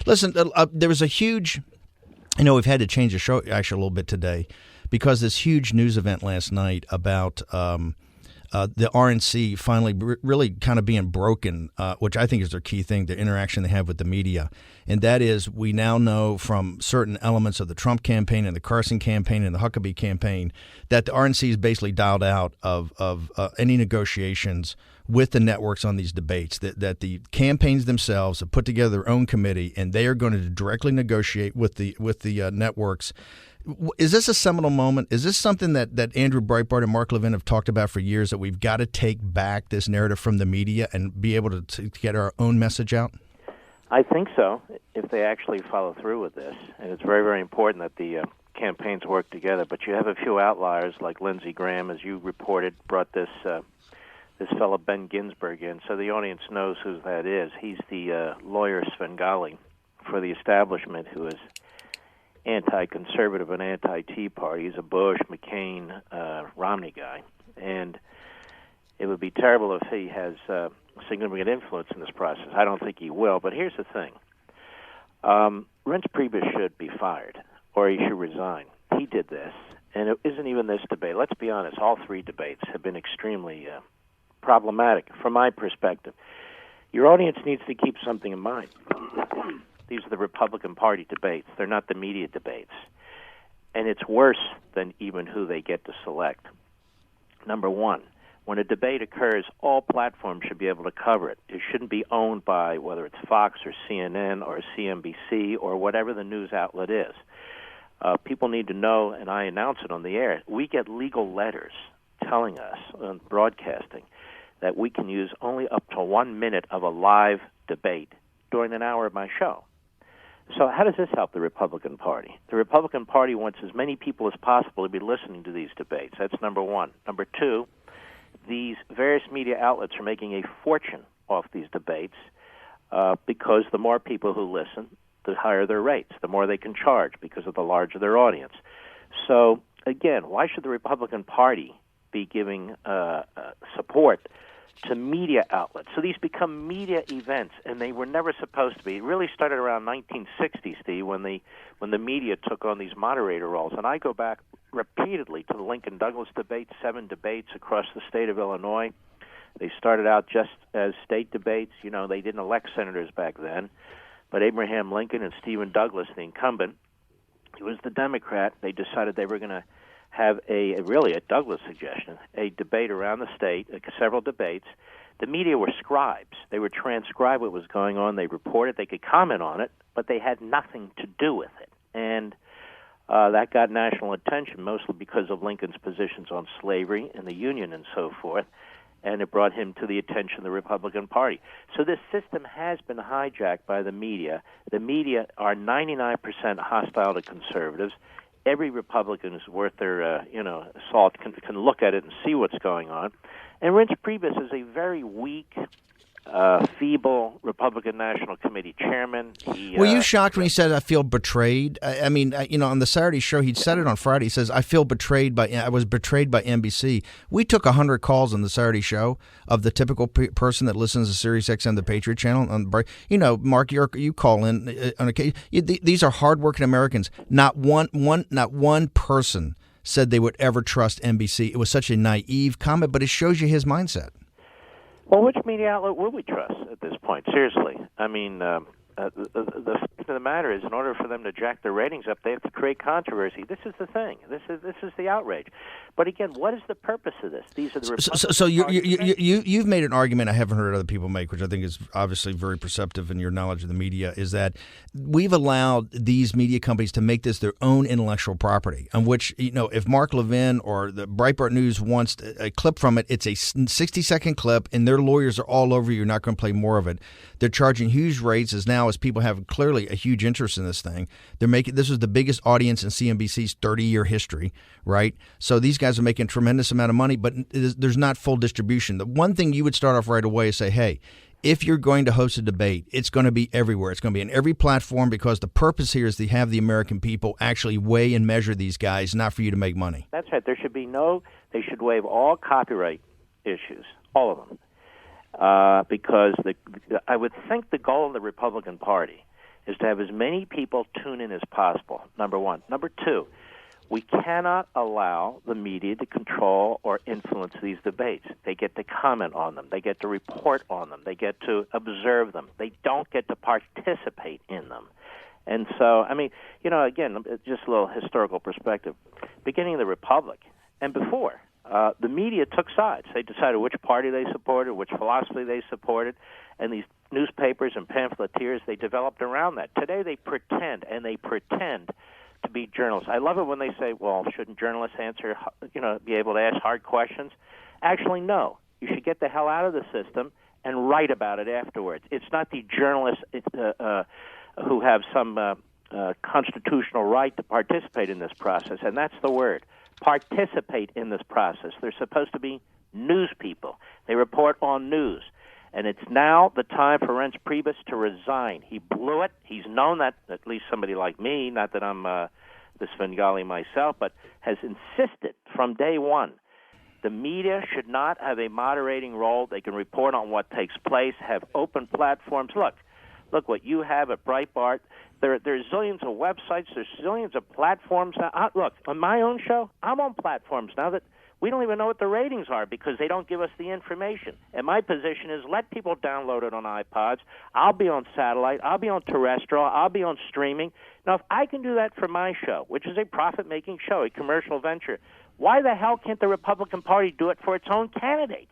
Listen, there was a huge, we've had to change the show actually a little bit today because this huge news event last night about the RNC finally really kind of being broken, which I think is their key thing, the interaction they have with the media. And that is, we now know from certain elements of the Trump campaign and the Carson campaign and the Huckabee campaign that the RNC is basically dialed out of any negotiations with the networks on these debates, that the campaigns themselves have put together their own committee and they are going to directly negotiate with the networks. Is this a seminal moment? Is this something that Andrew Breitbart and Mark Levin have talked about for years, that we've got to take back this narrative from the media and be able to get our own message out? I think so, if they actually follow through with this. And it's very, very important that the campaigns work together. But you have a few outliers like Lindsey Graham, as you reported, brought this fellow Ben Ginsburg in, so the audience knows who that is. He's the lawyer Svengali for the establishment, who is anti-conservative and anti-Tea Party. He's a Bush, McCain, Romney guy. And it would be terrible if he has significant influence in this process. I don't think he will, but here's the thing. Reince Priebus should be fired, or he should resign. He did this, and it isn't even this debate. Let's be honest, all three debates have been extremely problematic from my perspective. Your audience needs to keep something in mind. These are the Republican Party debates. They're not the media debates. And it's worse than even who they get to select. Number one, when a debate occurs, all platforms should be able to cover it. It shouldn't be owned by whether it's Fox or CNN or CNBC or whatever the news outlet is. People need to know, and I announce it on the air, we get legal letters telling us on broadcasting that we can use only up to 1 minute of a live debate during an hour of my show. So how does this help the Republican Party? The Republican Party wants as many people as possible to be listening to these debates. That's number one. Number two, these various media outlets are making a fortune off these debates because the more people who listen, the higher their rates, the more they can charge because of the larger their audience. So, again, why should the Republican Party be giving support to media outlets? So these become media events, and they were never supposed to be. It really started around 1960, Steve, when the media took on these moderator roles. And I go back repeatedly to the Lincoln-Douglas debates, 7 debates across the state of Illinois. They started out just as state debates. They didn't elect senators back then. But Abraham Lincoln and Stephen Douglas, the incumbent, he was the Democrat. They decided they were going to have a Douglas suggestion, a debate around the state, several debates. The media were scribes. They would transcribe what was going on. They reported. They could comment on it, but they had nothing to do with it. And that got national attention, mostly because of Lincoln's positions on slavery and the Union and so forth, and it brought him to the attention of the Republican Party. So this system has been hijacked by the media. The media are 99% hostile to conservatives. Every Republican is worth their salt can look at it and see what's going on. And Reince Priebus is a very weak, feeble Republican National Committee chairman. Were you shocked when he said, "I feel betrayed"? I mean, on the Saturday show, he said it on Friday. He says, "I feel betrayed I was betrayed by NBC." We took 100 calls on the Saturday show of the typical person that listens to SiriusXM, the Patriot channel. Mark, you call in on occasion. These are hardworking Americans. Not one person said they would ever trust NBC. It was such a naive comment, but it shows you his mindset. Well, which media outlet will we trust at this point? Seriously. I mean, the fact of the matter is, in order for them to jack their ratings up, they have to create controversy. This is the thing. This is the outrage. But again, what is the purpose of this? These are the Republican So you've made an argument I haven't heard other people make, which I think is obviously very perceptive in your knowledge of the media, is that we've allowed these media companies to make this their own intellectual property, on which, if Mark Levin or the Breitbart News wants a clip from it, it's a 60-second clip, and their lawyers are all over you. You're not going to play more of it. They're charging huge rates as people have clearly a huge interest in this thing. This was the biggest audience in CNBC's 30-year history, right? So these guys are making a tremendous amount of money, but there's not full distribution. The one thing you would start off right away is say, hey, if you're going to host a debate, it's going to be everywhere. It's going to be in every platform, because the purpose here is to have the American people actually weigh and measure these guys, not for you to make money. That's right. They should waive all copyright issues, all of them. Because I would think the goal of the Republican Party is to have as many people tune in as possible, number one. Number two, we cannot allow the media to control or influence these debates. They get to comment on them. They get to report on them. They get to observe them. They don't get to participate in them. And so, I mean, again, just a little historical perspective. Beginning of the Republic and before, the media took sides. They decided which party they supported, which philosophy they supported, and these newspapers and pamphleteers, they developed around that. Today they pretend to be journalists. I love it when they say, well, shouldn't journalists be able to ask hard questions? Actually, no. You should get the hell out of the system and write about it afterwards. It's not the journalists who have some constitutional right to participate in this process, and that's the word. Participate in this process. They're supposed to be news people. They report on news. And it's now the time for Reince Priebus to resign. He blew it. He's known that, at least somebody like me, not that I'm this Svengali myself, but has insisted from day one. The media should not have a moderating role. They can report on what takes place, have open platforms. Look what you have at Breitbart. There's zillions of websites. There's zillions of platforms. Look, on my own show, I'm on platforms now that we don't even know what the ratings are because they don't give us the information. And my position is let people download it on iPods. I'll be on satellite. I'll be on terrestrial. I'll be on streaming. Now, if I can do that for my show, which is a profit-making show, a commercial venture, why the hell can't the Republican Party do it for its own candidates?